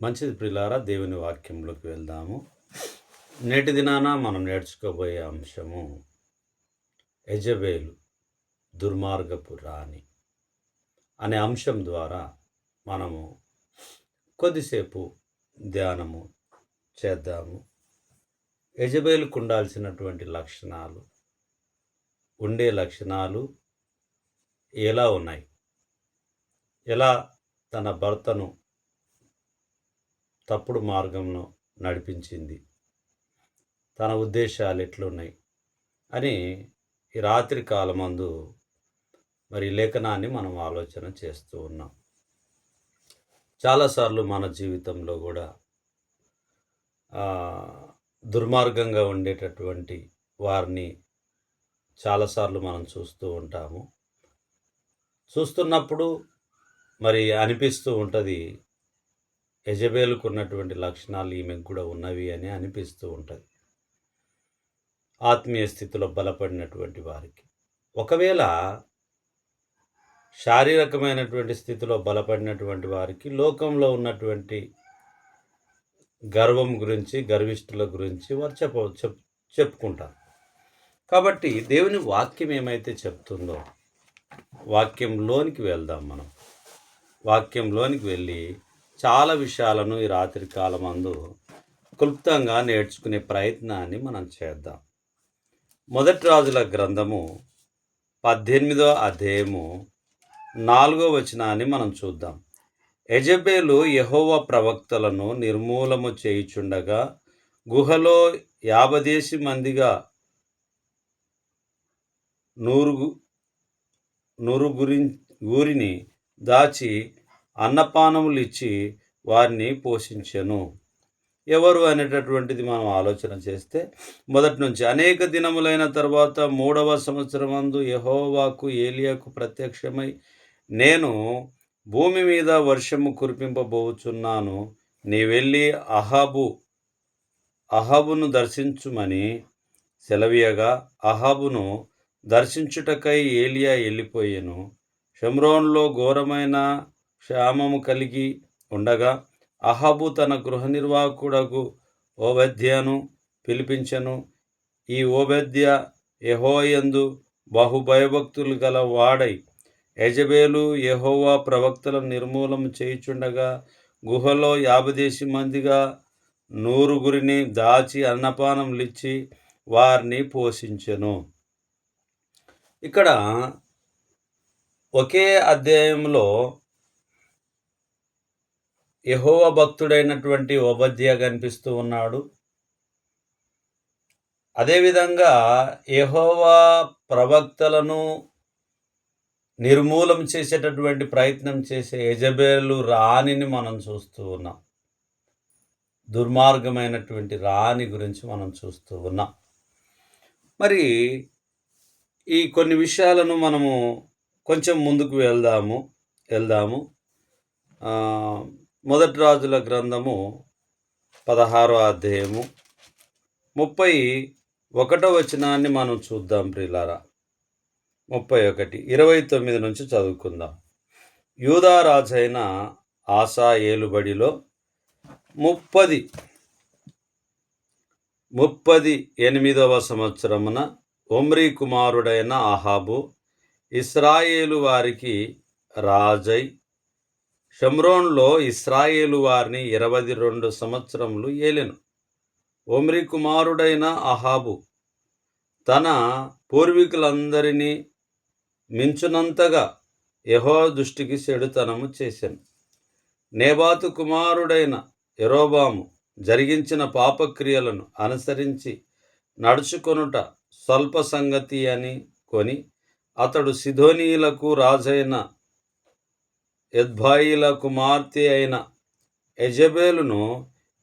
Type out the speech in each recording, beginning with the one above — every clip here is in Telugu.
మంచిది ప్రియులారా, దేవుని వాక్యంలోకి వెళ్దాము. నేటి దినాన మనం నేర్చుకోబోయే అంశము యెజబెలు దుర్మార్గపు రాణి అనే అంశం ద్వారా మనము కొద్దిసేపు ధ్యానము చేద్దాము. యెజబెలుకు ఉండాల్సినటువంటి లక్షణాలు, ఉండే లక్షణాలు ఎలా ఉన్నాయి, ఎలా తన భర్తను తప్పుడు మార్గంలో నడిపించింది, తన ఉద్దేశాలు ఎట్లున్నాయి అని ఈ రాత్రి కాలమందు మరి లేఖనాన్ని మనం ఆలోచన చేస్తూ ఉన్నాం. చాలాసార్లు మన జీవితంలో కూడా దుర్మార్గంగా ఉండేటటువంటి వారిని చాలాసార్లు మనం చూస్తూ ఉంటాము. చూస్తున్నప్పుడు మరి అనిపిస్తూ ఉంటుంది, యెజబెలుకు ఉన్నటువంటి లక్షణాలు ఈమెకు కూడా ఉన్నవి అని అనిపిస్తూ ఉంటుంది ఆత్మీయ స్థితిలో బలపడినటువంటి వారికి. ఒకవేళ శారీరకమైనటువంటి స్థితిలో బలపడినటువంటి వారికి లోకంలో ఉన్నటువంటి గర్వం గురించి, గర్విష్ఠుల గురించి వారు చెప్పుకుంటారు. కాబట్టి దేవుని వాక్యం ఏమైతే చెప్తుందో వాక్యంలోనికి వెళ్దాం. మనం వాక్యంలోనికి వెళ్ళి చాలా విషయాలను ఈ రాత్రి కాలమందు క్లుప్తంగా నేర్చుకునే ప్రయత్నాన్ని మనం చేద్దాం. మొదటి రాజుల గ్రంథము 18వ అధ్యాయము 4వ వచనాన్ని మనం చూద్దాం. యెజబెలు యెహోవా ప్రవక్తలను నిర్మూలము చేయుచుండగా గుహలో 50 మందిగా ఊరిని దాచి అన్నపానములు ఇచ్చి వారిని పోషించెను. ఎవరు అనేటటువంటిది మనం ఆలోచన చేస్తే మొదటి నుంచి, అనేక దినములైన తర్వాత 3వ సంవత్సరమందు యెహోవాకు ఏలియాకు ప్రత్యక్షమై, నేను భూమి మీద వర్షము కురిపింపబోచున్నాను, నీ వెళ్ళి అహాబును దర్శించుమని సెలవీయగా అహాబును దర్శించుటకై ఏలియా వెళ్ళిపోయెను. షోమ్రోనులో ఘోరమైన క్షామము కలిగి ఉండగా అహాబు తన గృహ నిర్వాహకుడగు ఓబద్యాను పిలిపించెను. ఈ ఓబద్య యెహోవాయందు బహుభయభక్తులు గల వాడై యెజబెలు యెహోవా ప్రవక్తలను నిర్మూలన చేయుచుండగా గుహలో 50 మందిగా 100 దాచి అన్నపానములిచ్చి వారిని పోషించెను. ఇక్కడ ఒకే అధ్యాయంలో యెహోవా భక్తుడైనటువంటి ఓబద్యా కనిపిస్తూ ఉన్నాడు. అదేవిధంగా యెహోవా ప్రవక్తలను నిర్మూలం చేసేటటువంటి ప్రయత్నం చేసే యెజబెలు రాణిని మనం చూస్తూ ఉన్నాం. దుర్మార్గమైనటువంటి రాణి గురించి మనం చూస్తూ ఉన్నాం. మరి ఈ కొన్ని విషయాలను మనము కొంచెం ముందుకు వెళ్దాము. మొదటి రాజుల గ్రంథము 16వ అధ్యాయము 31వ వచనాన్ని మనం చూద్దాం ప్రియులారా. 31, 29 నుంచి చదువుకుందాం. యూదా రాజైన ఆసా ఏలుబడిలో 38వ సంవత్సరమున ఒమ్రీ కుమారుడైన అహాబు ఇశ్రాయేలు వారికి రాజై షోమ్రోనులో ఇశ్రాయేలు వారిని 22 సంవత్సరములు ఏలెను. ఒమ్రీ కుమారుడైన అహాబు తన పూర్వీకులందరినీ మించునంతగా యెహోవా దృష్టికి చెడుతనము చేశాను. నేబాతు కుమారుడైన యరొబాము జరిగించిన పాపక్రియలను అనుసరించి నడుచుకొనుట స్వల్ప సంగతి అని కొని అతడు సిదోనీయులకు రాజైన ఎత్బాయిల కుమార్తె అయిన యెజబెలును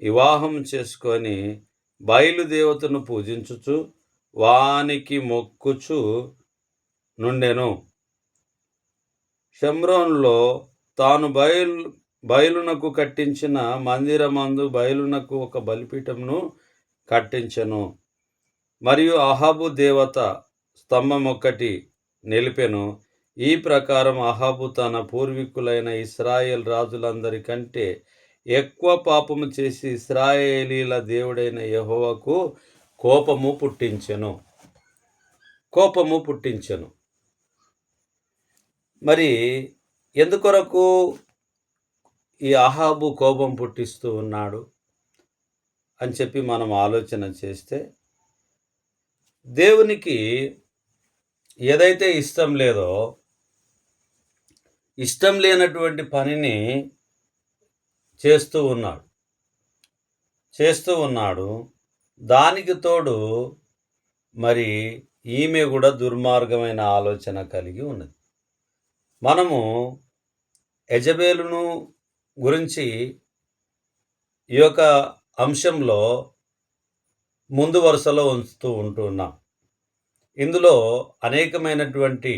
వివాహం చేసుకొని బయలుదేవతను పూజించుచు వానికి మొక్కుచు నుండెను. షోమ్రోనులో తాను బయలునకు కట్టించిన మందిరమందు బయలునకు ఒక బలిపీఠమును కట్టించెను. మరియు అహాబు దేవత స్తంభం ఒకటి నిలిపెను. ఈ ప్రకారం అహాబు తన పూర్వీకులైన ఇశ్రాయేల్ రాజులందరికంటే ఎక్కువ పాపము చేసి ఇశ్రాయేలీల దేవుడైన యెహోవాకు కోపము పుట్టించెను. మరి ఎందుకొరకు ఈ అహాబు కోపం పుట్టిస్తూ ఉన్నాడు అని చెప్పి మనం ఆలోచన చేస్తే, దేవునికి ఏదైతే ఇష్టం లేదో, ఇష్టం లేనటువంటి పనిని చేస్తూ ఉన్నాడు. దానికి తోడు మరి ఈమె కూడా దుర్మార్గమైన ఆలోచన కలిగి ఉన్నది. మనము యెజబెలును గురించి ఈ యొక్క అంశంలో ముందు వరుసలో ఉంటున్నాం. ఇందులో అనేకమైనటువంటి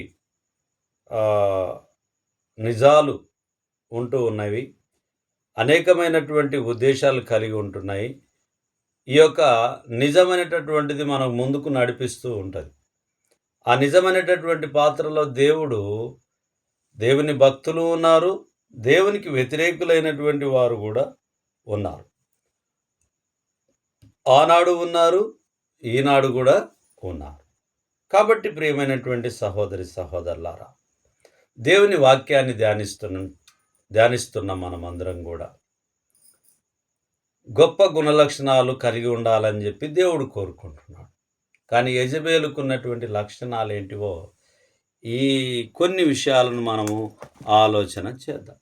నిజాలు ఉంటూ ఉన్నవి, అనేకమైనటువంటి ఉద్దేశాలు కలిగి ఉంటున్నాయి. ఈ యొక్క నిజమైనటువంటిది మనం ముందుకు నడిపిస్తూ ఉంటుంది. ఆ నిజమైనటువంటి పాత్రలో దేవుని భక్తులు ఉన్నారు, దేవునికి వ్యతిరేకులైనటువంటి వారు కూడా ఉన్నారు. ఆనాడు ఉన్నారు, ఈనాడు కూడా ఉన్నారు. కాబట్టి ప్రియమైనటువంటి సహోదరి సహోదరులారా, దేవుని వాక్యాన్ని ధ్యానిస్తున్న మనమందరం కూడా గొప్ప గుణలక్షణాలు కలిగి ఉండాలని చెప్పి దేవుడు కోరుకుంటున్నాడు. కానీ యెజబెలుకు ఉన్నటువంటి లక్షణాలు ఏంటివో ఈ కొన్ని విషయాలను మనము ఆలోచన చేద్దాం.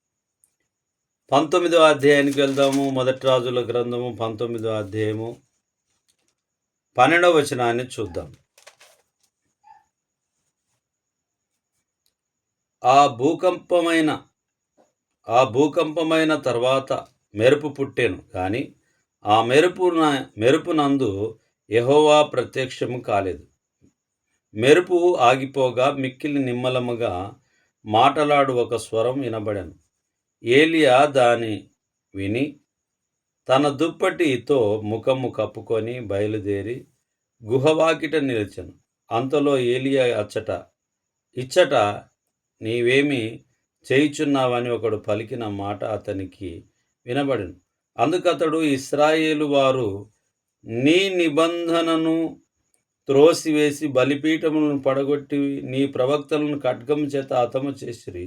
19వ అధ్యాయానికి వెళ్దాము. మొదటి రాజుల గ్రంథము 19వ అధ్యాయము 12వ వచనాన్ని చూద్దాం. ఆ భూకంపమైన తర్వాత మెరుపు పుట్టెను, కానీ ఆ మెరుపునందు యెహోవా ప్రత్యక్షము కాలేదు. మెరుపు ఆగిపోగా మిక్కిలి నిమ్మలముగా మాటలాడు ఒక స్వరం వినబడెను. ఏలియా దాని విని తన దుప్పటితో ముఖము కప్పుకొని బయలుదేరి గుహవాకిట నిలిచెను. అంతలో ఏలియా ఇచ్చట నీవేమి చేయుచున్నావని ఒకడు పలికిన మాట అతనికి వినబడెను. అందుకతడు, ఇశ్రాయేలు వారు నీ నిబంధనను త్రోసివేసి బలిపీఠములను పడగొట్టి నీ ప్రవక్తలను ఖడ్గము చేత హతము చేసిరి.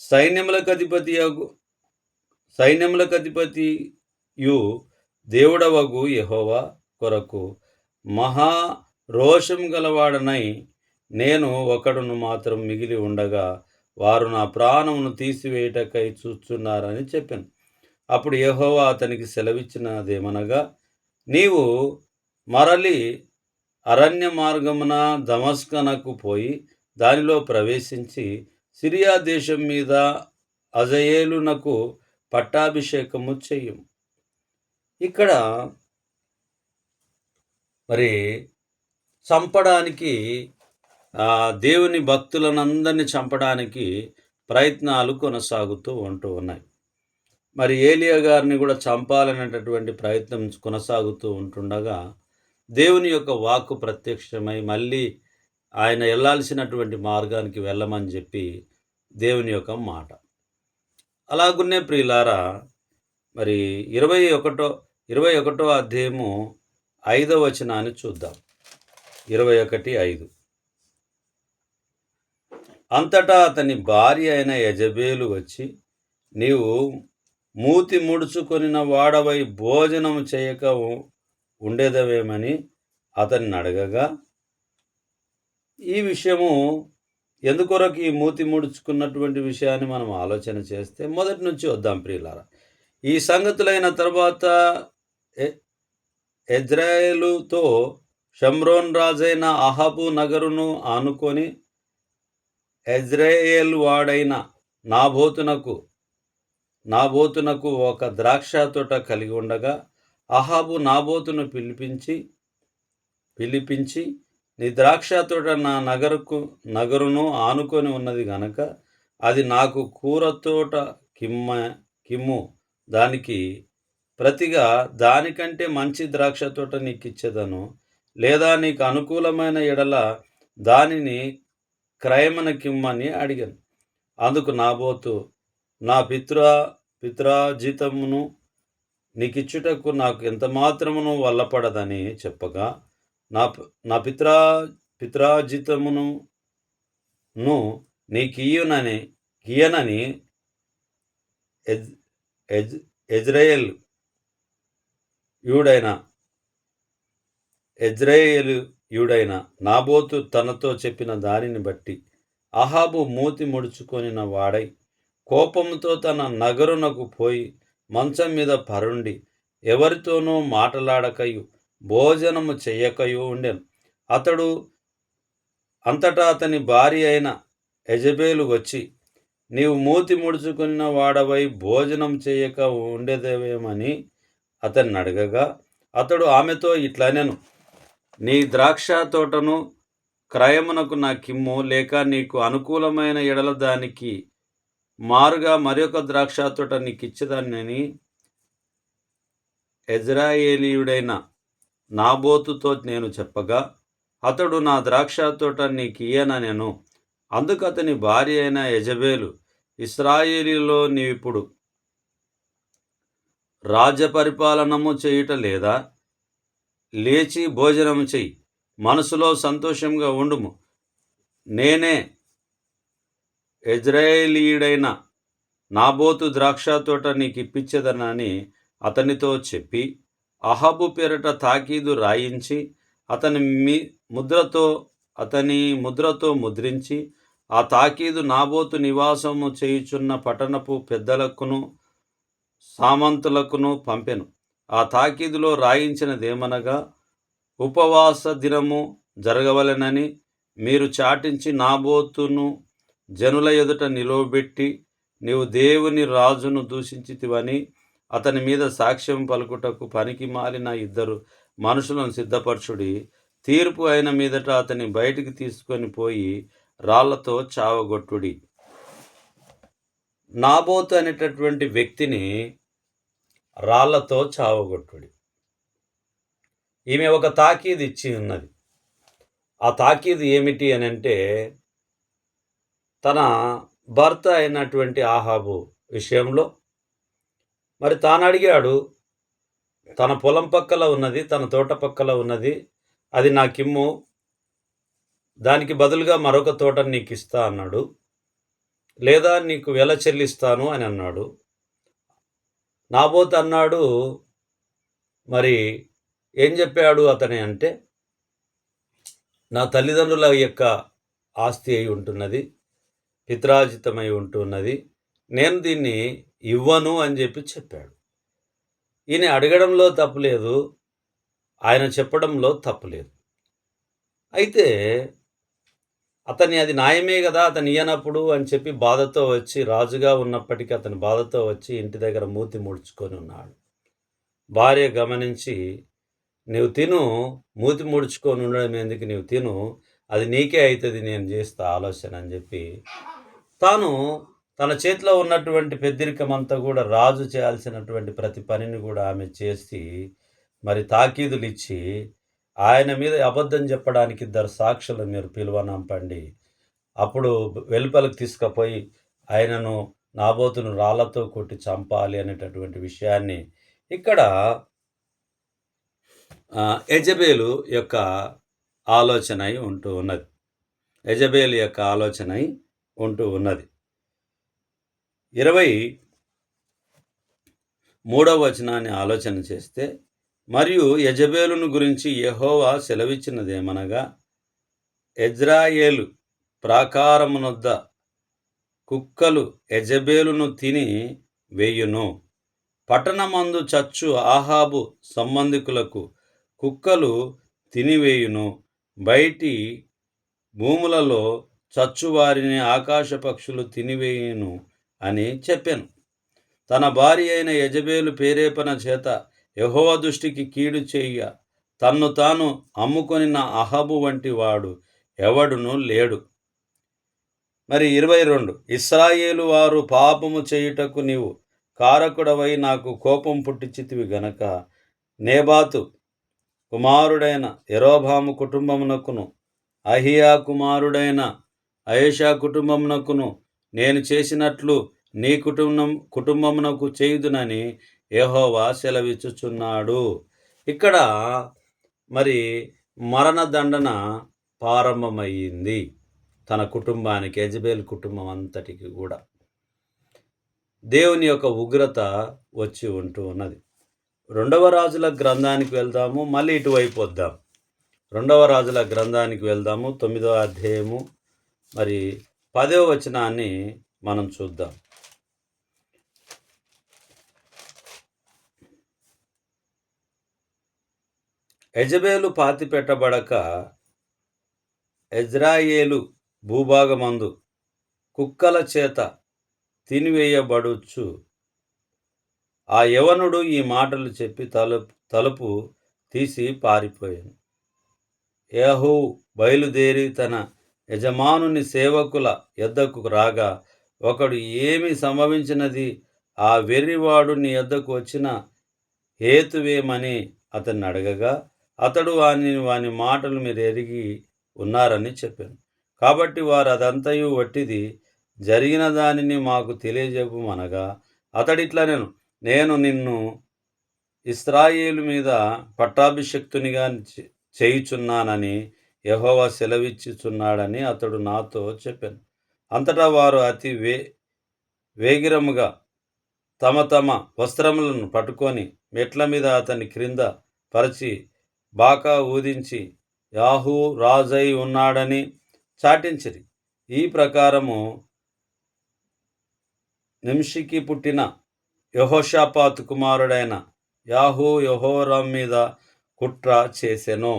సైన్యములకధిపతియు దేవుడవగు యెహోవా కొరకు మహా రోషం గలవాడనై నేను ఒకడును మాత్రం మిగిలి ఉండగా వారు నా ప్రాణమును తీసివేయుటకై చూచున్నారని చెప్పాను. అప్పుడు యెహోవా అతనికి సెలవిచ్చినదేమనగా, నీవు మరలి అరణ్య మార్గమున దమస్కనకు పోయి దానిలో ప్రవేశించి సిరియా దేశం మీద హజాయేలునకు పట్టాభిషేకము చెయ్యుము. ఇక్కడ మరి చంపడానికి, దేవుని భక్తులనందరినీ చంపడానికి ప్రయత్నాలు కొనసాగుతూ ఉన్నాయి. మరి ఏలియా గారిని కూడా చంపాలనేటటువంటి ప్రయత్నం కొనసాగుతూ ఉంటుండగా దేవుని యొక్క వాక్కు ప్రత్యక్షమై మళ్ళీ ఆయన వెళ్ళాల్సినటువంటి మార్గానికి వెళ్ళమని చెప్పి దేవుని యొక్క మాట. అలాగున్నే ప్రియులారా, మరి 21వ అధ్యాయము 5వ వచనాన్ని చూద్దాం. 21:5. అంతటా అతని భార్య అయిన యెజబెలు వచ్చి, నీవు మూతి ముడుచుకొనిన వాడవై భోజనము చేయక ఉండేదవేమని అతన్ని అడగగా, ఈ విషయము ఎందుకొరకు ఈ మూతి ముడుచుకున్నటువంటి విషయాన్ని మనం ఆలోచన చేస్తే మొదటి నుంచి వద్దాం ప్రియులారా. ఈ సంగతులైన తర్వాత యెజ్రెయేలుతో షమ్రోన్ రాజైన అహాబు నగరును ఆనుకొని యెజ్రెయేలు వాడైన నాబోతునకు ఒక ద్రాక్ష తోట కలిగి ఉండగా అహాబు నాబోతును పిలిపించి నీ ద్రాక్ష తోట నా నగరును ఆనుకొని ఉన్నది గనక అది నాకు కూరతోట కిమ్ము, దానికి ప్రతిగా దానికంటే మంచి ద్రాక్ష తోట నీకు ఇచ్చేదను, లేదా నీకు అనుకూలమైన ఎడల దానిని క్రయమునకిమ్మని అడిగాను. అందుకు నాబోతు, నా పిత్రాజితమును నీకిచ్చుటకు నాకు ఎంతమాత్రమును వల్లపడదని చెప్పగా, నా నా పిత్రార్జితమును నీకియ్యనని ఎజ్ ఎజ్ యెజ్రెయేలీయుడైన నాబోతు తనతో చెప్పిన దానిని బట్టి అహాబు మూతి ముడుచుకొనిన వాడై కోపంతో తన నగరునకు పోయి మంచం మీద పరుండి ఎవరితోనూ మాటలాడకయు భోజనము చెయ్యకయు ఉండెను. అంతటా అతని భార్య అయిన యెజబేలు వచ్చి, నీవు మూతి ముడుచుకున్న వాడవై భోజనం చేయక ఉండేదేమని అతన్ని అడగగా, అతడు ఆమెతో ఇట్లనెను, నీ ద్రాక్ష తోటను క్రయమునకు నాకిమ్ము, లేక నీకు అనుకూలమైన ఎడల దానికి మారుగా మరొక ద్రాక్ష తోట నీకిచ్చేదానని యెజ్రెయేలీయుడైన నాబోతుతో నేను చెప్పగా, అతడు నా ద్రాక్ష తోట నీకియ్యనెను. అందుకు అతని భార్య అయిన యెజబేలు, ఇశ్రాయేలీలో నీవిప్పుడు రాజ్యపరిపాలనము చేయుట లేదా? లేచి భోజనము చెయ్యి, మనసులో సంతోషంగా ఉండుము. నేనే యెజ్రెయేలీయుడైన నాబోతు ద్రాక్ష తోట నీకిప్పించేదనని అతనితో చెప్పి, అహాబు పేరట తాకీదు రాయించి అతని ముద్రతో ముద్రించి ఆ తాకీదు నాబోతు నివాసము చేయుచున్న పట్టణపు పెద్దలకును సామంతులకును పంపెను. ఆ తాకీదులో రాయించినదేమనగా, ఉపవాస దినము జరగవలెనని మీరు చాటించి నాబోతును జనుల ఎదుట నిలువబెట్టి, నీవు దేవుని రాజును దూషించితివని అతని మీద సాక్ష్యం పలుకుటకు పనికి మాలిన 2 మనుషులను సిద్ధపరచుడి. తీర్పు అయిన మీదట అతని బయటికి తీసుకొని పోయి రాళ్లతో చావగొట్టుడి. నాబోతు అనేటటువంటి వ్యక్తిని రాళ్లతో చావగొట్టుడి. ఈమె ఒక తాకీదు ఇచ్చి ఉన్నది. ఆ తాకీదు ఏమిటి అని అంటే, తన భర్త అయినటువంటి అహాబు విషయంలో మరి తాను అడిగాడు, తన పొలం పక్కల ఉన్నది, తన తోట పక్కల ఉన్నది, అది నాకిమ్ము, దానికి బదులుగా మరొక తోట నీకు ఇస్తా అన్నాడు, లేదా నీకు వెల చెల్లిస్తాను అని అన్నాడు. నాబోతు అన్నాడు, మరి ఏం చెప్పాడు అతని అంటే, నా తల్లిదండ్రుల యొక్క ఆస్తి అయి ఉంటున్నది, పిత్రార్జితమై ఉంటున్నది, నేను దీన్ని ఇవ్వను అని చెప్పాడు. ఈయన అడగడంలో తప్పులేదు, ఆయన చెప్పడంలో తప్పులేదు. అయితే అతని అది న్యాయమే కదా, అతను ఇయ్యనప్పుడు అని చెప్పి బాధతో వచ్చి, రాజుగా ఉన్నప్పటికీ అతని బాధతో వచ్చి ఇంటి దగ్గర మూతి ముడుచుకొని ఉన్నాడు. భార్య గమనించి, నీవు తిను, మూతి ముడుచుకొని ఉండడం ఎందుకు, నీవు తిను, అది నీకే అవుతుంది, నేను చేస్తా ఆలోచన అని చెప్పి తాను తన చేతిలో ఉన్నటువంటి పెద్దరికం అంతా కూడా, రాజు చేయాల్సినటువంటి ప్రతి పనిని కూడా ఆమె చేసి మరి తాకీదులు ఇచ్చి, ఆయన మీద అబద్ధం చెప్పడానికి 2 సాక్షులు మీరు పిలువనంపండి, అప్పుడు వెలుపలకు తీసుకుపోయి ఆయనను నాబోతును రాళ్లతో కొట్టి చంపాలి అనేటటువంటి విషయాన్ని ఇక్కడ యెజబేలు యొక్క ఆలోచన అయి ఉంటూ ఉన్నది. యెజబేలు యొక్క ఆలోచన అయి ఉంటూ ఉన్నది. 23వ వచనాన్ని ఆలోచన చేస్తే, మరియు యెజబేలును గురించి యెహోవా సెలవిచ్చినదేమనగా, యెజ్రెయేలు ప్రాకారమునొద్ద కుక్కలు యెజబేలును తిని వేయును, పట్టణమందు చచ్చు అహాబు సంబంధికులకు కుక్కలు తినివేయును, బయటి భూములలో చచ్చువారిని ఆకాశ పక్షులు తినివేయును అని చెప్పాను. తన భార్య అయిన యెజబేలు ప్రేరేపణ చేత యెహోవా దృష్టికి కీడు చేయ తన్ను తాను అమ్ముకొనిన అహాబు వంటి వాడు ఎవడునూ లేడు. మరి 22, ఇశ్రాయేలు వారు పాపము చేయుటకు నీవు కారకుడవై నాకు కోపం పుట్టించితివి గనక, నేబాతు కుమారుడైన యరొబాము కుటుంబమునకును అహియా కుమారుడైన అయేషా కుటుంబమునకును నేను చేసినట్లు నీ కుటుంబమునకు చేయుదునని యెహోవా సెలవిచ్చుచున్నాడు. ఇక్కడ మరి మరణదండన ప్రారంభమయ్యింది తన కుటుంబానికి, యెజబెల్ కుటుంబం అంతటికి కూడా దేవుని యొక్క ఉగ్రత వచ్చి ఉంటూ ఉన్నది. 2వ రాజుల గ్రంథానికి వెళ్దాము, మళ్ళీ ఇటువైపు వద్దాం. 2వ రాజుల గ్రంథానికి వెళ్దాము, 9వ అధ్యాయము మరి 10వ వచనాన్ని మనం చూద్దాం. యెజబెలు పాతిపెట్టబడక యెజ్రెయేలు భూభాగమందు కుక్కల చేత తినివేయబడుచు ఆ యవనుడు ఈ మాటలు చెప్పి తలుపు తీసి పారిపోయాను. యెహూ బయలుదేరి తన యజమానుని సేవకుల యొద్దకు రాగా, ఒకడు ఏమి సంభవించినది, ఆ వెర్రివాడు నీ యొద్దకు వచ్చిన హేతువేమని అతన్ని అడగగా, అతడు వాని మాటలు మీరు ఎరిగి ఉన్నారని చెప్పాను. కాబట్టి వారు అదంతయు వట్టిది, జరిగిన దానిని మాకు తెలియజెప్పుమనగా, అతడిట్లా నేను నిన్ను ఇశ్రాయేలు మీద పట్టాభిషిక్తునిగా చేయుచున్నానని యెహోవా సెలవిచ్చుచున్నాడని అతడు నాతో చెప్పాను. అంతటా వారు అతి వేగిరముగా తమ తమ వస్త్రములను పట్టుకొని మెట్ల మీద అతని క్రింద పరిచి బాకా ఊదించి యాహూ రాజై ఉన్నాడని చాటించిరి. ఈ ప్రకారము నింషికి పుట్టిన యెహోషాపాతు కుమారుడైన యాహూ యెహోరాం మీద కుట్ర చేసెను.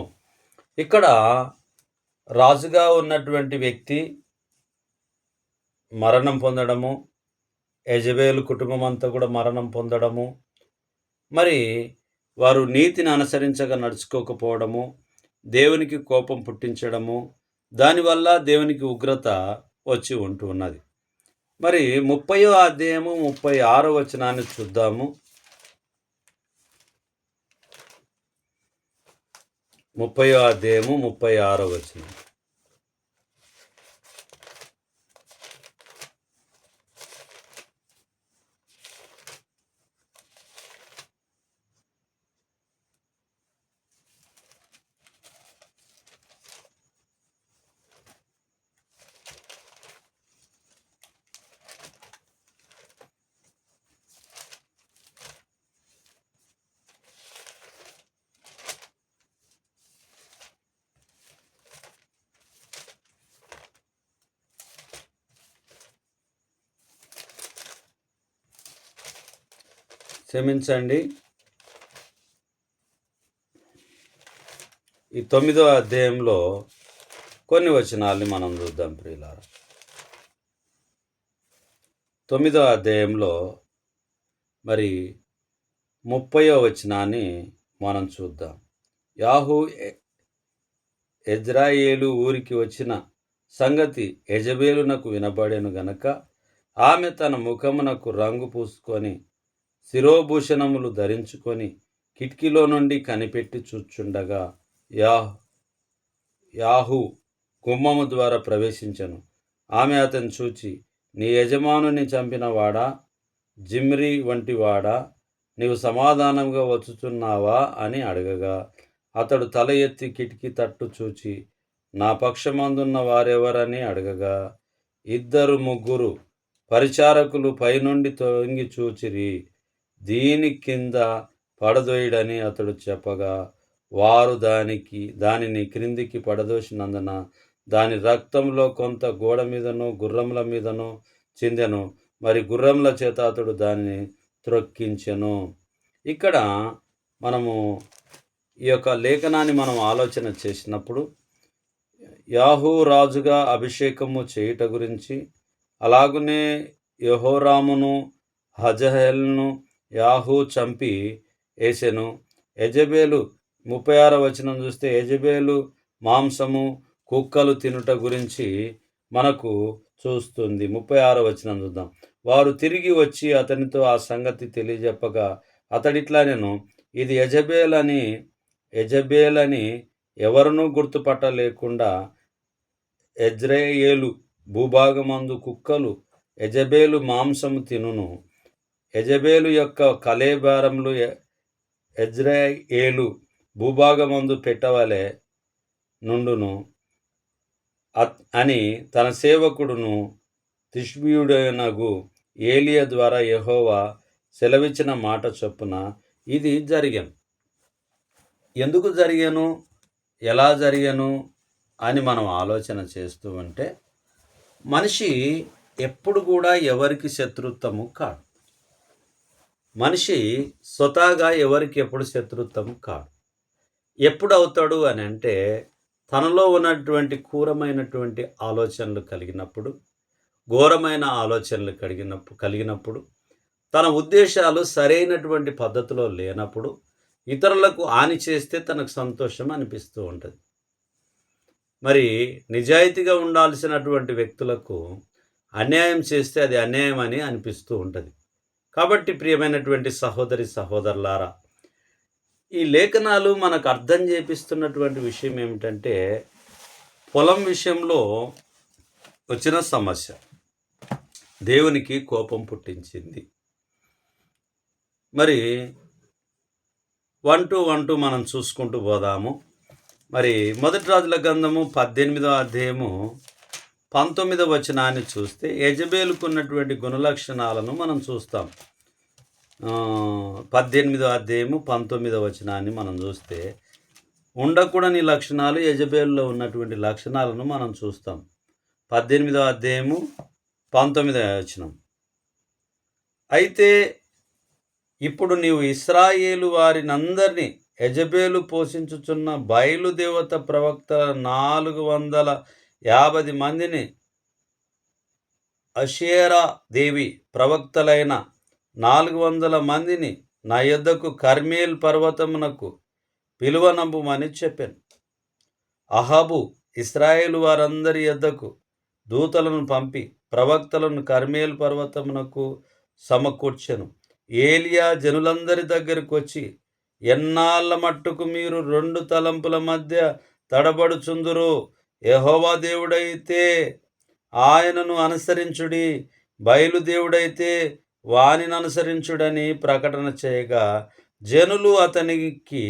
ఇక్కడ రాజుగా ఉన్నటువంటి వ్యక్తి మరణం పొందడము, యెజబెలు కుటుంబం అంతా కూడా మరణం పొందడము, మరి వారు నీతిని అనుసరించగా నడుచుకోకపోవడము, దేవునికి కోపం పుట్టించడము, దానివల్ల దేవునికి ఉగ్రత వచ్చి ఉంటూ ఉన్నది. మరి 30వ అధ్యాయము 36వ వచనాన్ని చూద్దాము. 30వ అధ్యాయము 36వ వచనం. క్షమించండి, ఈ 9వ అధ్యాయంలో కొన్ని వచనాల్ని మనం చూద్దాం ప్రియులారా. 9వ అధ్యాయంలో మరి 30వ వచనాన్ని మనం చూద్దాం. యాహూ యెజ్రెయేలు ఊరికి వచ్చిన సంగతి యెజబెలునకు వినబడెను గనక ఆమె తన ముఖమునకు రంగు పూసుకొని శిరోభూషణములు ధరించుకొని కిటికీలో నుండి కనిపెట్టి చూచుండగా యాహూ గుమ్మము ద్వారా ప్రవేశించెను. ఆమె అతను చూచి, నీ యజమానుని చంపినవాడా, జిమ్రీ వంటి వాడా, నీవు సమాధానంగా వచ్చుచున్నావా అని అడగగా, అతడు తల ఎత్తి కిటికీ తట్టు చూచి, నా పక్షమందున్న వారెవరని అడగగా, 2-3 పరిచారకులు పైనుండి తొంగి చూచిరి, దీని కింద పడదోయుడని అతడు చెప్పగా, వారు దానిని క్రిందికి పడదోసినందున దాని రక్తంలో కొంత గోడ మీదను గుర్రముల మీదను చిందెను. మరి గుర్రముల చేత అతడు దానిని త్రొక్కించెను. ఇక్కడ మనము ఈ యొక్క లేఖనాన్ని మనం ఆలోచన చేసినప్పుడు యాహూ రాజుగా అభిషేకము చేయుట గురించి, అలాగునే యెహోరామును హజాయేలును యాహూ చంపి వేసెను. యెజబెలు 36వ వచనం చూస్తే యెజబెలు మాంసము కుక్కలు తినుట గురించి మనకు చూస్తుంది. 36వ వచనం చూద్దాం. వారు తిరిగి వచ్చి అతనితో ఆ సంగతి తెలియజెప్పగా, అతడిట్లా ఇది యెజబెలని ఎవరునూ గుర్తుపట్టలేకుండా యెజ్రెయేలు భూభాగమందు కుక్కలు యెజబెలు మాంసము తినును. యెజెబెలు యొక్క కళేబరములు యెజ్రెయేలు భూభాగమందు పెట్టవలె నుండును అని తన సేవకుడును తిష్బీయుడనగు ఏలియా ద్వారా యెహోవా సెలవిచ్చిన మాట చొప్పున ఇది జరిగెను. ఎందుకు జరిగెను, ఎలా జరిగెను అని మనం ఆలోచన చేస్తూ ఉంటే, మనిషి ఎప్పుడు కూడా ఎవరికి శత్రుత్వము కాడు. మనిషి స్వతహాగా ఎవరికి ఎప్పుడు శత్రుత్వము కాడు. ఎప్పుడు అవుతాడు అని అంటే, తనలో ఉన్నటువంటి క్రూరమైనటువంటి ఆలోచనలు కలిగినప్పుడు, ఘోరమైన ఆలోచనలు కలిగినప్పుడు, తన ఉద్దేశాలు సరైనటువంటి పద్ధతిలో లేనప్పుడు, ఇతరులకు హాని చేస్తే తనకు సంతోషం అనిపిస్తూ ఉంటుంది. మరి నిజాయితీగా ఉండాల్సినటువంటి వ్యక్తులకు అన్యాయం చేస్తే అది అన్యాయం అని అనిపిస్తూ ఉంటుంది. కాబట్టి ప్రియమైనటువంటి సహోదరి సహోదరులారా, ఈ లేఖనాలు మనకు అర్థం చేపిస్తున్నటువంటి విషయం ఏమిటంటే, పొలం విషయంలో వచ్చిన సమస్య దేవునికి కోపం పుట్టించింది. మరి 1 మనం చూసుకుంటూ పోదాము. మరి మొదటి రాజుల గ్రంథము 18వ అధ్యాయము 19వ వచనాన్ని చూస్తే యెజెబెలుకు ఉన్నటువంటి గుణలక్షణాలను మనం చూస్తాం. 18వ అధ్యాయము 19వ వచనాన్ని మనం చూస్తే ఉండకూడని లక్షణాలు యెజెబెలులో ఉన్నటువంటి లక్షణాలను మనం చూస్తాం. 18వ అధ్యాయము 19వ వచనం. అయితే ఇప్పుడు నీవు ఇశ్రాయేలు వారినందరినీ యెజెబెలు పోషించుచున్న బయలుదేవత ప్రవక్తల 450 మందిని, అషేరా దేవి ప్రవక్తలైన 400 మందిని నా యొద్దకు కర్మేల్ పర్వతమునకు పిలువనంపుమని చెప్పాను. అహాబు ఇశ్రాయేలు వారందరి యొద్దకు దూతలను పంపి ప్రవక్తలను కర్మేల్ పర్వతమునకు సమకూర్చెను. ఏలియా జనులందరి దగ్గరకు వచ్చి, ఎన్నాళ్ళ మట్టుకు మీరు 2 తలంపుల మధ్య తడబడుచుందురు? యెహోవా దేవుడైతే ఆయనను అనుసరించుడి, బయలుదేవుడైతే వానిని అనుసరించుడని ప్రకటన చేయగా, జనులు అతనికి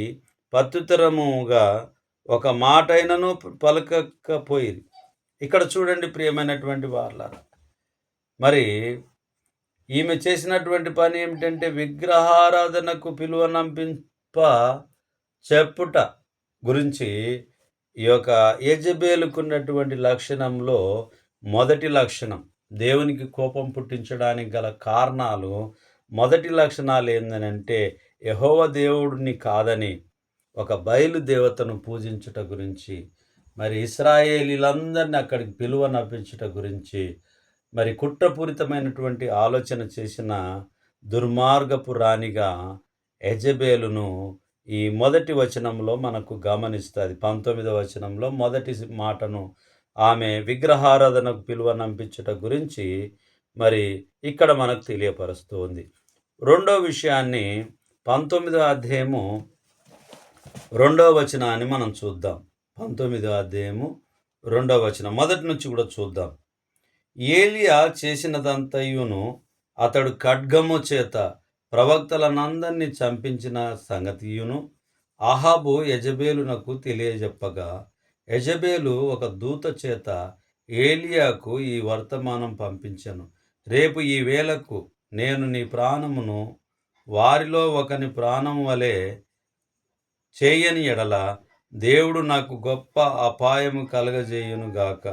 ప్రత్యుత్తరముగా ఒక మాటైనను పలకకపోయిరి. ఇక్కడ చూడండి ప్రియమైనటువంటి వాళ్ళారా, మరి ఈమె చేసినటువంటి పని ఏమిటంటే, విగ్రహారాధనకు పిలువనంపింప చెప్పుట గురించి ఈ యొక్క యెజెబెలుకున్నటువంటి లక్షణంలో మొదటి లక్షణం, దేవునికి కోపం పుట్టించడానికి గల కారణాలు, మొదటి లక్షణాలు ఏంటంటే, యెహోవా దేవుడిని కాదని ఒక బయలుదేవతను పూజించుట గురించి, మరి ఇశ్రాయేలీలందరినీ అక్కడికి పిలువనంపించుట గురించి, మరి కుట్రపూరితమైనటువంటి ఆలోచన చేసిన దుర్మార్గపు రాణిగా యెజెబెలును ఈ మొదటి వచనంలో మనకు గమనిస్తుంది. 19వ వచనంలో మొదటి మాటను ఆమె విగ్రహారాధనకు పిలువనంపించుట గురించి మరి ఇక్కడ మనకు తెలియపరుస్తూ ఉంది. రెండో విషయాన్ని 19వ అధ్యాయము 2వ వచనాన్ని మనం చూద్దాం. 19వ అధ్యాయము 2వ వచనం మొదటి నుంచి కూడా చూద్దాం. ఏలియా చేసినదంతయును, అతడు ఖడ్గము చేత ప్రవక్తలనందరినీ చంపించిన సంగతియును అహాబు యెజెబెలునకు తెలియజెప్పగా, యెజెబెలు ఒక దూత చేత ఏలియాకు ఈ వర్తమానం పంపించెను. రేపు ఈ వేళకు నేను నీ ప్రాణమును వారిలో ఒకని ప్రాణం వలె చేయని ఎడల దేవుడు నాకు గొప్ప అపాయము కలగజేయునుగాక.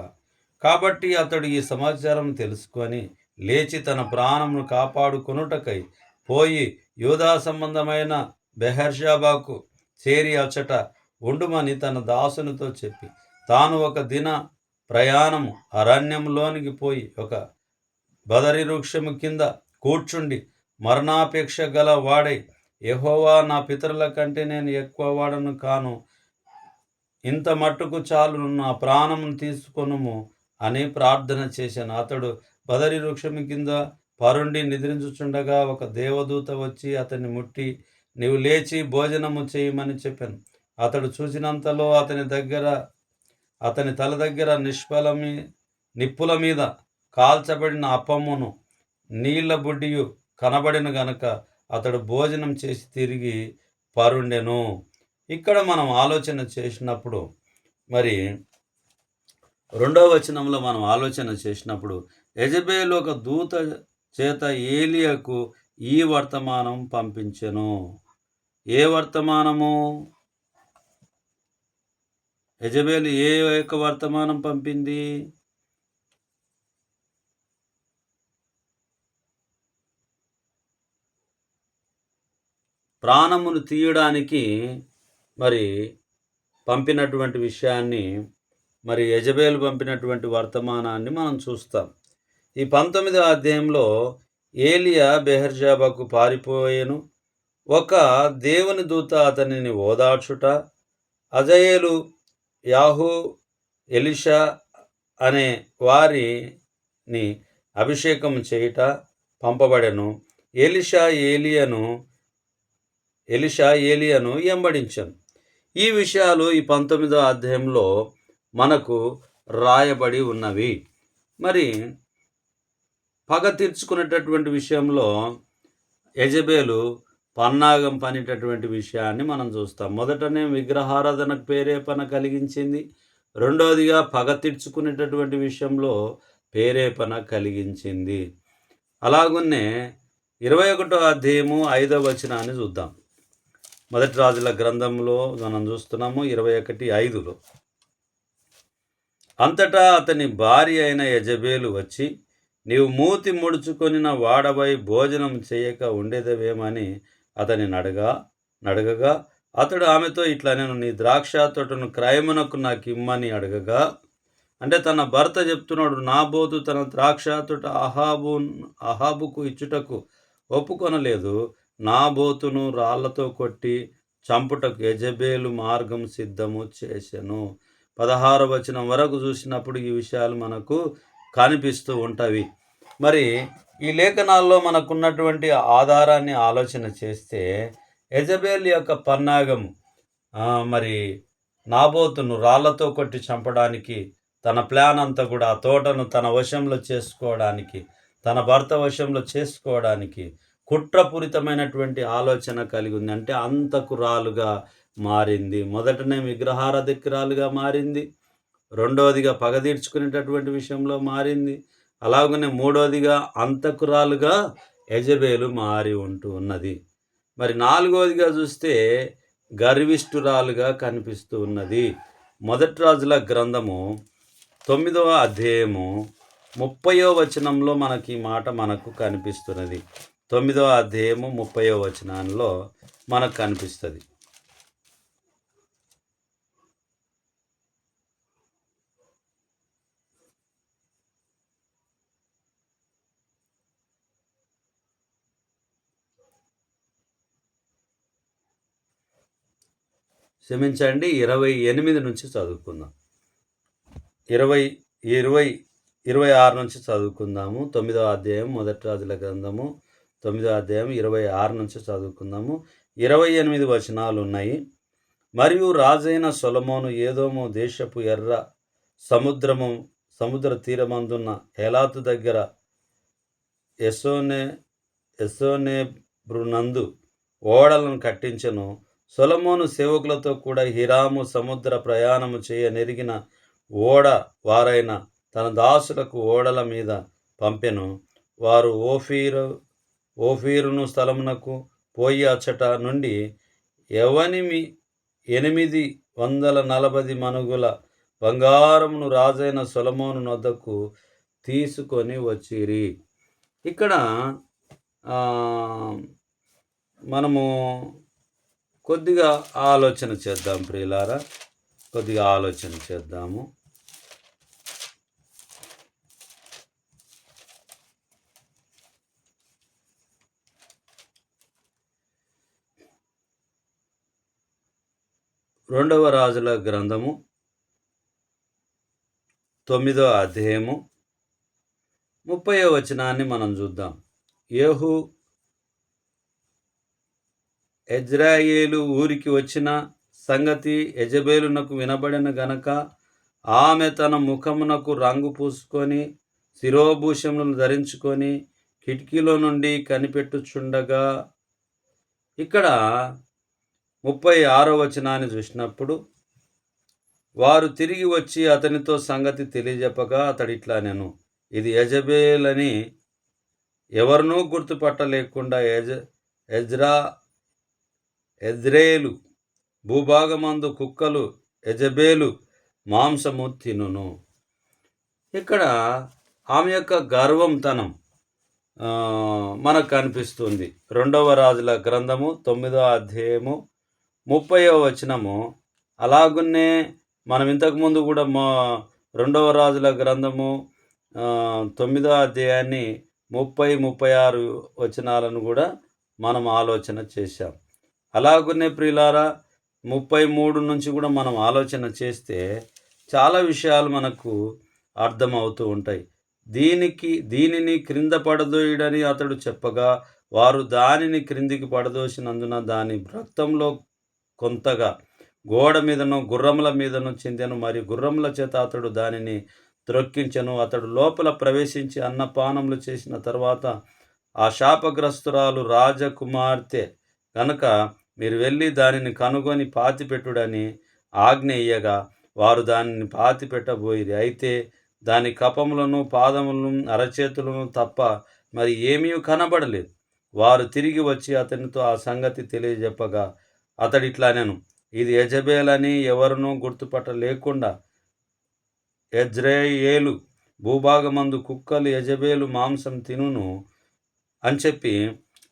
కాబట్టి అతడు ఈ సమాచారం తెలుసుకొని లేచి తన ప్రాణమును కాపాడుకొనుటకై పోయి యూదా సంబంధమైన బెహర్షాబాకు చేరి అచ్చట ఉండుమని తన దాసునితో చెప్పి, తాను ఒక దిన ప్రయాణము అరణ్యంలోనికి పోయి ఒక బదరి వృక్షము కింద కూర్చుండి మరణాపేక్ష గల వాడై, యెహోవా, నా పితరుల కంటే నేను ఎక్కువ వాడను కాను, ఇంత మట్టుకు చాలు, నా ప్రాణమును తీసుకొనుము అని ప్రార్థన చేశాను. అతడు బదరి వృక్షము కింద పరుండి నిద్రించుచుండగా ఒక దేవదూత వచ్చి అతన్ని ముట్టి, నీవు లేచి భోజనము చేయమని చెప్పాను. అతడు చూసినంతలో అతని తల దగ్గర నిప్పుల మీద కాల్చబడిన అప్పమును నీళ్ల బుడ్డియు కనబడిన గనక అతడు భోజనం చేసి తిరిగి పరుండెను. ఇక్కడ మనం ఆలోచన చేసినప్పుడు మరి 2వ వచనంలో మనం ఆలోచన చేసినప్పుడు యెజెబెలు ఒక దూత చేత ఏలియాకు ఈ వర్తమానం పంపించెను. ఏ వర్తమానము? యెజెబెలు ఏ యొక్క వర్తమానం పంపింది? ప్రాణమును తీయడానికి మరి పంపినటువంటి విషయాన్ని, మరి యెజెబెలు పంపినటువంటి వర్తమానాన్ని మనం చూస్తాం. ఈ 19వ అధ్యాయంలో ఏలియా బెహర్షెబాకు పారిపోయెను. ఒక దేవుని దూత అతనిని ఓదార్చుట, హజాయేలు, యాహూ, ఎలీషా అనే వారిని అభిషేకం చేయుట పంపబడెను. ఎలీషా ఏలియాను వెంబడించెను. ఈ విషయాలు ఈ 19వ అధ్యాయంలో మనకు రాయబడి ఉన్నవి. మరి పగ తీర్చుకునేటటువంటి విషయంలో యెజెబెలు పన్నాగం పనిటటువంటి విషయాన్ని మనం చూస్తాం. మొదటనే విగ్రహారాధనకు ప్రేరేపణ కలిగించింది. రెండవదిగా పగ తీర్చుకునేటటువంటి విషయంలో ప్రేరేపణ కలిగించింది. అలాగున్నే 21వ అధ్యాయము 5వ వచనాన్ని చూద్దాం. మొదటి రాజుల గ్రంథంలో మనం చూస్తున్నాము 21:5లో. అంతటా అతని భార్య అయిన యెజెబెలు వచ్చి, నీవు మూతి ముడుచుకొనిన వాడవై భోజనం చేయక ఉండేదవేమని అతని నడగగా అతడు ఆమెతో ఇట్లా, నేను నీ ద్రాక్ష తోటను క్రయమునకు నాకు ఇమ్మని అడగగా, అంటే తన భర్త చెప్తున్నాడు, నాబోతు తన ద్రాక్ష తోట అహాబుకు ఇచ్చుటకు ఒప్పుకొనలేదు. నాబోతును రాళ్లతో కొట్టి చంపుటకు యెజెబెలు మార్గం సిద్ధము చేసెను. 16వ వచనం వరకు చూసినప్పుడు ఈ విషయాలు మనకు కనిపిస్తూ ఉంటవి. మరి ఈ లేఖనాల్లో మనకున్నటువంటి ఆధారాన్ని ఆలోచన చేస్తే యెజెబెలు యొక్క పన్నాగం మరి నాబోతును రాళ్లతో కొట్టి చంపడానికి తన ప్లాన్ అంతా కూడా ఆ తోటను తన వశంలో చేసుకోవడానికి, తన భర్త వశంలో చేసుకోవడానికి కుట్రపూరితమైనటువంటి ఆలోచన కలిగి ఉంది. అంటే అంతకురాలుగా మారింది. మొదటనే విగ్రహారాధికురాలుగా మారింది. రెండవదిగా పగ తీర్చుకునేటటువంటి విషయంలో మారింది. అలాగనే మూడవదిగా అంతకురాలుగా యెజెబెలు మారి ఉంటూ ఉన్నది. మరి నాలుగవదిగా చూస్తే గర్విష్ఠురాలుగా కనిపిస్తూ ఉన్నది. మొదటి రాజుల గ్రంథము 9వ అధ్యాయము 30వ వచనంలో మనకి ఈ మాట మనకు కనిపిస్తున్నది. 9వ అధ్యాయము 30వ వచనంలో మనకు కనిపిస్తుంది. క్షమించండి, 28 నుంచి చదువుకుందాం. 26 నుంచి చదువుకుందాము. 9వ అధ్యాయం మొదటి రాజుల గ్రంథము 9వ అధ్యాయం 26 నుంచి చదువుకుందాము. 28 వచనాలు ఉన్నాయి. మరియు రాజైన సొలొమోను ఏదోము దేశపు ఎర్ర సముద్ర తీరమందున్న ఏలాతు దగ్గర ఎస్సోనేబ్రునందు ఓడలను కట్టించెను. సొలొమోను సేవకులతో కూడా హీరాము సముద్ర ప్రయాణము చేయనెరిగిన ఓడ వారైన తన దాసులకు ఓడల మీద పంపెను. వారు ఓఫీరును స్థలమునకు పోయి అచ్చట నుండి 840 మనుగుల బంగారమును రాజైన సొలొమోను నొద్దకు తీసుకొని వచ్చిరి. ఇక్కడ మనము కొద్దిగా ఆలోచన చేద్దాం ప్రియులారా, కొద్దిగా ఆలోచన చేద్దాము. రెండవ రాజుల గ్రంథము 9వ అధ్యాయము 30వ వచనాన్ని మనం చూద్దాం. యెహూ యెజ్రెయేలు ఊరికి వచ్చిన సంగతి యెజెబెలునకు వినబడిన గనక ఆమె తన ముఖమునకు రంగు పూసుకొని శిరోభూషములను ధరించుకొని కిటికీలో నుండి కనిపెట్టుచుండగా. ఇక్కడ 36వ వచనాన్ని చూసినప్పుడు, వారు తిరిగి వచ్చి అతనితో సంగతి తెలియజెప్పగా అతడిట్లా నేను ఇది యెజబెలని ఎవరినూ గుర్తుపట్టలేకుండా యెజ్రెయేలు భూభాగమందు కుక్కలు యెజబెలు మాంసము తినును. ఇక్కడ ఆమె యొక్క గర్వంతనం మనకు కనిపిస్తుంది. 2వ రాజుల గ్రంథము 9వ అధ్యాయము 30వ వచనము. అలాగున్నే మనం ఇంతకుముందు కూడా 2వ రాజుల గ్రంథము 9వ అధ్యాయాన్ని 30-36 వచనాలను కూడా మనం ఆలోచన చేశాం. అలాగున్నే ప్రియులారా 33 నుంచి కూడా మనం ఆలోచన చేస్తే చాలా విషయాలు మనకు అర్థమవుతూ ఉంటాయి. దీనిని క్రింద పడదోయుడని అతడు చెప్పగా వారు దానిని క్రిందికి పడదోసినందున దాని రక్తంలో కొంతగా గోడ మీదను గుర్రముల మీదను చిందెను. మరియు గుర్రముల చేత అతడు దానిని త్రొక్కించెను. అతడు లోపల ప్రవేశించి అన్నపానములు చేసిన తర్వాత ఆ శాపగ్రస్తురాలు రాజకుమార్తె కనుక మీరు వెళ్ళి దానిని కనుగొని పాతిపెట్టుడని ఆజ్ఞ ఇయ్యగా వారు దానిని పాతిపెట్టబోయిరి. అయితే దాని కపములను పాదములను అరచేతులను తప్ప మరి ఏమీ కనబడలేదు. వారు తిరిగి వచ్చి అతనితో ఆ సంగతి తెలియజెప్పగా అతడిట్లా నేను ఇది యెజబెలని ఎవరినూ గుర్తుపట్టలేకుండా యెజ్రెయేలు భూభాగమందు కుక్కలు యెజబెలు మాంసం తినును అని చెప్పి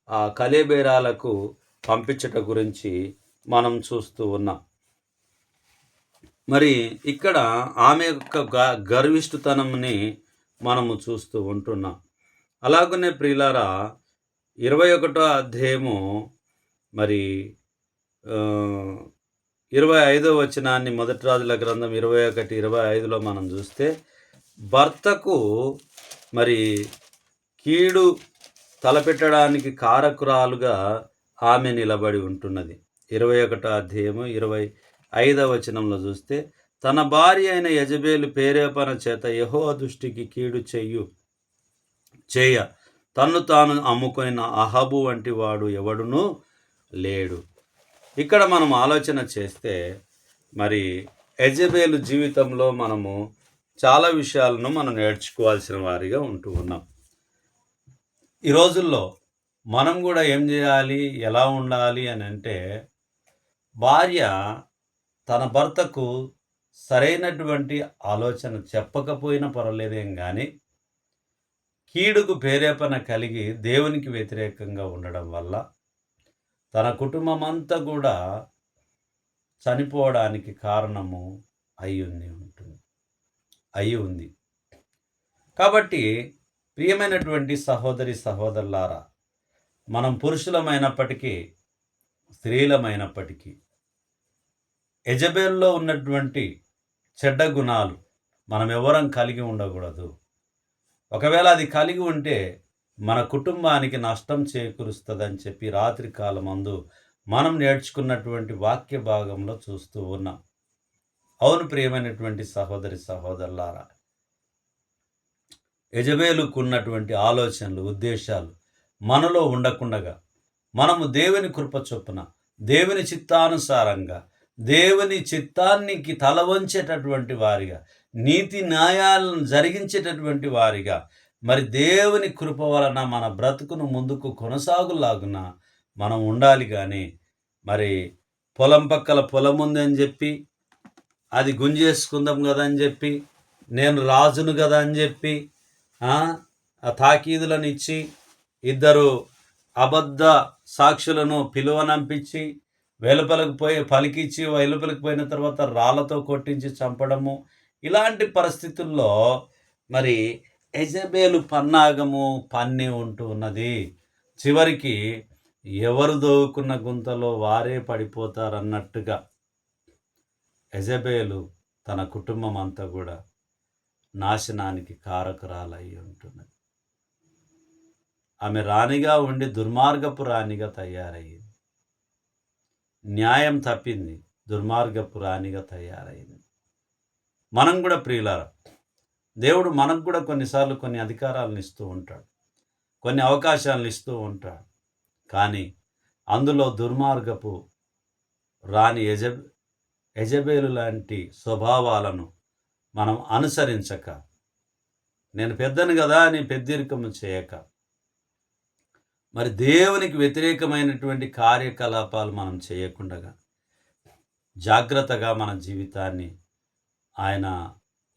ఆ కలేబేరాలకు పంపించట గురించి మనం చూస్తూ ఉన్నాం. మరి ఇక్కడ ఆమె యొక్క గర్విష్ఠతనంని మనము చూస్తూ ఉంటున్నాం. అలాగనే ప్రియులారా 21వ అధ్యాయము మరి 25వ వచనాన్ని 1 రాజుల గ్రంథం 21-25లో మనం చూస్తే భర్తకు మరి కీడు తలపెట్టడానికి కారకురాలుగా ఆమె నిలబడి ఉంటున్నది. 21వ అధ్యాయము 25వ వచనంలో చూస్తే తన భార్య అయిన యెజబెలు ప్రేరేపణ చేత యెహోవా దృష్టికి కీడు చేయ తన్ను తాను అమ్ముకొనిన అహాబు వంటి వాడు ఎవడునూ లేడు. ఇక్కడ మనం ఆలోచన చేస్తే మరి యెజబెలు జీవితంలో మనము చాలా విషయాలను మనం నేర్చుకోవాల్సిన వారిగా ఉంటూ ఉన్నాం. ఈ రోజుల్లో మనం కూడా ఏం చేయాలి, ఎలా ఉండాలి అని అంటే, భార్య తన భర్తకు సరైనటువంటి ఆలోచన చెప్పకపోయినా పర్వాలేదేం కానీ కీడుకు ప్రేరేపణ కలిగి దేవునికి వ్యతిరేకంగా ఉండడం వల్ల తన కుటుంబం అంతా కూడా చనిపోవడానికి కారణము అయి ఉంది. కాబట్టి ప్రియమైనటువంటి సహోదరి సహోదరులారా, మనం పురుషులమైనప్పటికీ స్త్రీలమైనప్పటికీ యెజబెల్లో ఉన్నటువంటి చెడ్డ గుణాలు మనం ఎవరం కలిగి ఉండకూడదు. ఒకవేళ అది కలిగి ఉంటే మన కుటుంబానికి నష్టం చేకూరుస్తుందని చెప్పి రాత్రి కాలమందు మనం నేర్చుకున్నటువంటి వాక్య భాగంలో చూస్తూ ఉన్నాం. అవును ప్రియమైనటువంటి సహోదరి సహోదరులారా, యెజబెలుకు ఉన్నటువంటి ఆలోచనలు ఉద్దేశాలు మనలో ఉండకుండగా మనము దేవుని కృప చొప్పున దేవుని చిత్తానుసారంగా దేవుని చిత్తానికి తల వంచేటటువంటి వారిగా నీతి న్యాయాలను జరిగించేటటువంటి వారిగా మరి దేవుని కృప వలన మన బ్రతుకును ముందుకు కొనసాగులాగున మనం ఉండాలి. కానీ మరి పొలం పక్కల పొలం ఉందని చెప్పి అది గుంజేసుకుందాం కదా అని చెప్పి, నేను రాజును కదా అని చెప్పి ఆ తాకీదులను ఇచ్చి ఇద్దరు అబద్ధ సాక్షులను పిలువనంపించి పలికిచ్చి వెలుపలికి పోయిన తర్వాత రాళ్లతో కొట్టించి చంపడము, ఇలాంటి పరిస్థితుల్లో మరి యెజబెలు పన్నాగము పన్ని ఉంటూ ఉన్నది. చివరికి ఎవరు దోవుకున్న గుంతలో వారే పడిపోతారన్నట్టుగా యెజబెలు తన కుటుంబం అంతా కూడా నాశనానికి కారకురాలై ఉంటున్నది. ఆమె రాణిగా ఉండి దుర్మార్గపు రాణిగా తయారయ్యింది. న్యాయం తప్పింది, దుర్మార్గపు రాణిగా తయారైంది. మనం కూడా ప్రియులారా, దేవుడు మనకు కూడా కొన్నిసార్లు కొన్ని అధికారాలను ఇస్తూ ఉంటాడు. కొన్ని అవకాశాలను ఇస్తూ ఉంటాడు. కానీ అందులో దుర్మార్గపు రాణి యెజబేలు లాంటి స్వభావాలను మనం అనుసరించక, నేను పెద్దను కదా అని పెద్దరికము చేయక, మరి దేవునికి వ్యతిరేకమైనటువంటి కార్యకలాపాలు మనం చేయకుండా జాగ్రత్తగా మన జీవితాన్ని ఆయన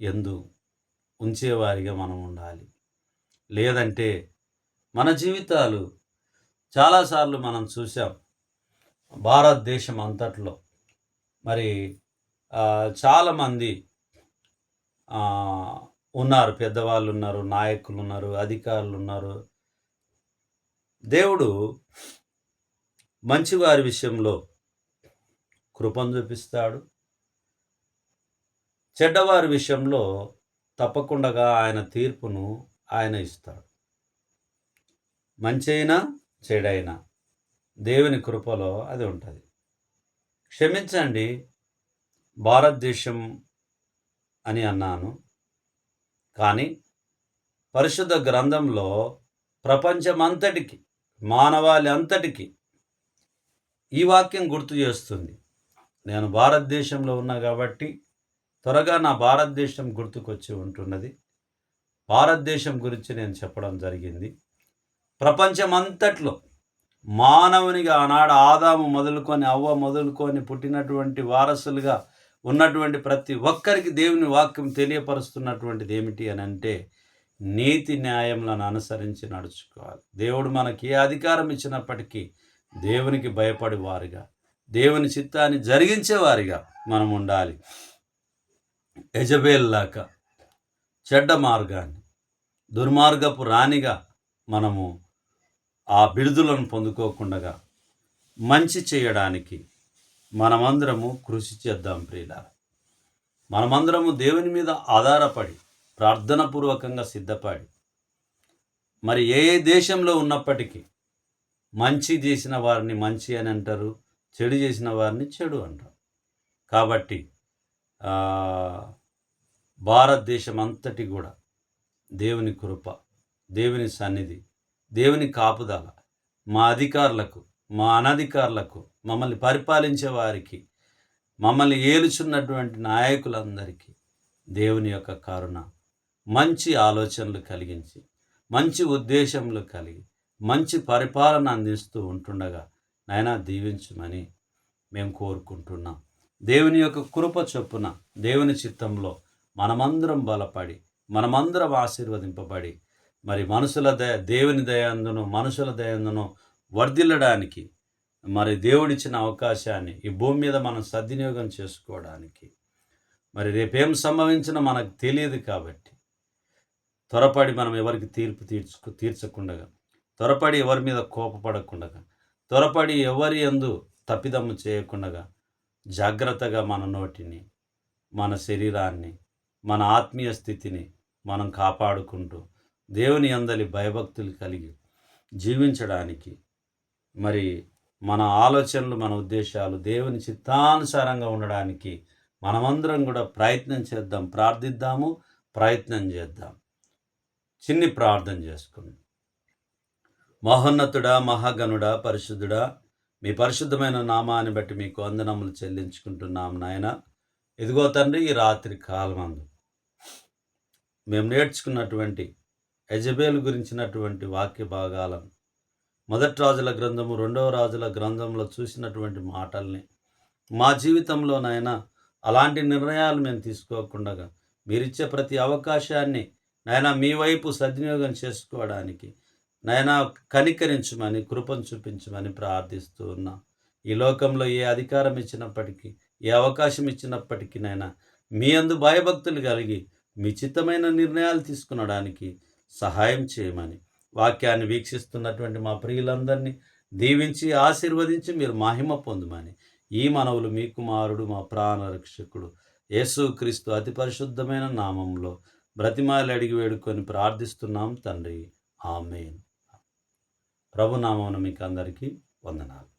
యందు ఉంచేవారిగా మనం ఉండాలి. లేదంటే మన జీవితాలు చాలాసార్లు మనం చూసాం. భారతదేశం అంతట్లో మరి చాలామంది ఉన్నారు, పెద్దవాళ్ళు ఉన్నారు, నాయకులు ఉన్నారు, అధికారులు ఉన్నారు. దేవుడు మంచివారి విషయంలో కృపను చూపిస్తాడు. చెడ్డవారి విషయంలో తప్పకుండా ఆయన తీర్పును ఆయన ఇస్తాడు. మంచైనా చెడైనా దేవుని కృపలో అది ఉంటుంది. క్షమించండి, భారతదేశం అని అన్నాను, కానీ పరిశుద్ధ గ్రంథంలో ప్రపంచమంతటికి, మానవాళి అంతటికి ఈ వాక్యం గుర్తు చేస్తుంది. నేను భారతదేశంలో ఉన్నా కాబట్టి త్వరగా నా భారతదేశం గుర్తుకొచ్చి ఉంటున్నది. భారతదేశం గురించి నేను చెప్పడం జరిగింది. ప్రపంచమంతట్లో మానవునిగా ఆనాడు ఆదాము మొదలుకొని అవ్వ మొదలుకొని పుట్టినటువంటి వారసులుగా ఉన్నటువంటి ప్రతి ఒక్కరికి దేవుని వాక్యం తెలియపరుస్తున్నటువంటిది ఏమిటి అని అంటే, నీతి న్యాయములను అనుసరించి నడుచుకోవాలి. దేవుడు మనకి ఏ అధికారం ఇచ్చినప్పటికీ దేవునికి భయపడే వారిగా, దేవుని చిత్తాన్ని జరిగించేవారిగా మనం ఉండాలి. యెజబేలులాగా చెడ్డ మార్గాన్ని, దుర్మార్గపు రాణిగా మనము ఆ బిడుదలను పొందుకోకుండా మంచి చేయడానికి మనమందరము కృషి చేద్దాం ప్రియులారా. మనమందరము దేవుని మీద ఆధారపడి ప్రార్థనపూర్వకంగా సిద్ధపడి, మరి ఏ దేశంలో ఉన్నప్పటికీ మంచి చేసిన వారిని మంచి అని అంటారు, చెడు చేసిన వారిని చెడు అంటారు. కాబట్టి భారతదేశం అంతటి కూడా దేవుని కృప, దేవుని సన్నిధి, దేవుని కాపుదల మా అధికారులకు, మా అనధికారులకు, మమ్మల్ని పరిపాలించే వారికి, మమ్మల్ని ఏలుచున్నటువంటి నాయకులందరికీ దేవుని యొక్క కరుణ, మంచి ఆలోచనలు కలిగించి, మంచి ఉద్దేశములు కలిగి, మంచి పరిపాలన అందిస్తూ ఉంటుండగా నాయనా దీవించమని మేము కోరుకుంటున్నాం. దేవుని యొక్క కృప చొప్పున దేవుని చిత్తంలో మనమందరం బలపడి, మనమందరం ఆశీర్వదింపబడి, మరి దేవుని దయందును మనుషుల దయందును వర్ధిల్లడానికి, మరి దేవుడిచ్చిన అవకాశాన్ని ఈ భూమి మీద మనం సద్వినియోగం చేసుకోవడానికి, మరి రేపేం సంభవించినా మనకు తెలియదు కాబట్టి త్వరపడి మనం ఎవరికి తీర్చకుండా, త్వరపడి ఎవరి మీద కోపపడకుండా, త్వరపడి ఎవరి యందు తప్పిదమ్ము చేయకుండా జాగ్రత్తగా మన నోటిని, మన శరీరాన్ని, మన ఆత్మీయ స్థితిని మనం కాపాడుకుంటూ దేవుని యందలి భయభక్తులు కలిగి జీవించడానికి, మరి మన ఆలోచనలు, మన ఉద్దేశాలు దేవుని చిత్తానుసారంగా ఉండడానికి మనమందరం కూడా ప్రయత్నం చేద్దాం, ప్రార్థిద్దాము, ప్రయత్నం చేద్దాం. చిన్ని ప్రార్థన చేసుకుందాం. మహోన్నతుడా, మహాగణుడా, పరిశుద్ధుడా, మీ పరిశుద్ధమైన నామాన్ని బట్టి మీకు వందనములు చెల్లించుకుంటున్నాం నాయన. ఇదిగో తండ్రి, ఈ రాత్రి కాలమందు మేము నేర్చుకున్నటువంటి యెజబేలు గురించినటువంటి వాక్య భాగాలను, మొదటి రాజుల గ్రంథము, రెండవ రాజుల గ్రంథంలో చూసినటువంటి మాటల్ని మా జీవితంలోనైనా అలాంటి నిర్ణయాలు మేము తీసుకోకుండా మీరిచ్చే ప్రతి అవకాశాన్ని నాయనా మీ వైపు సద్వినియోగం చేసుకోవడానికి నాయనా కనికరించమని, కృపను చూపించమని ప్రార్థిస్తూ ఉన్నా. ఈ లోకంలో ఏ అధికారం ఇచ్చినప్పటికీ, ఏ అవకాశం ఇచ్చినప్పటికీ నాయనా మీ అందు భయభక్తులు కలిగి మీ చిత్తమైన నిర్ణయాలు తీసుకునడానికి సహాయం చేయమని, వాక్యాన్ని వీక్షిస్తున్నటువంటి మా ప్రియులందరినీ దీవించి ఆశీర్వదించి మీరు మహిమ పొందమని ఈ మనవులు మీ కుమారుడు, మా ప్రాణ రక్షకుడు యేసుక్రీస్తు అతి పరిశుద్ధమైన నామంలో బ్రతిమాలి అడిగి వేడుకొని ప్రార్థిస్తున్నాం తండ్రి. ఆమేన్. ప్రభునామమున మీకు అందరికీ వందనాలు.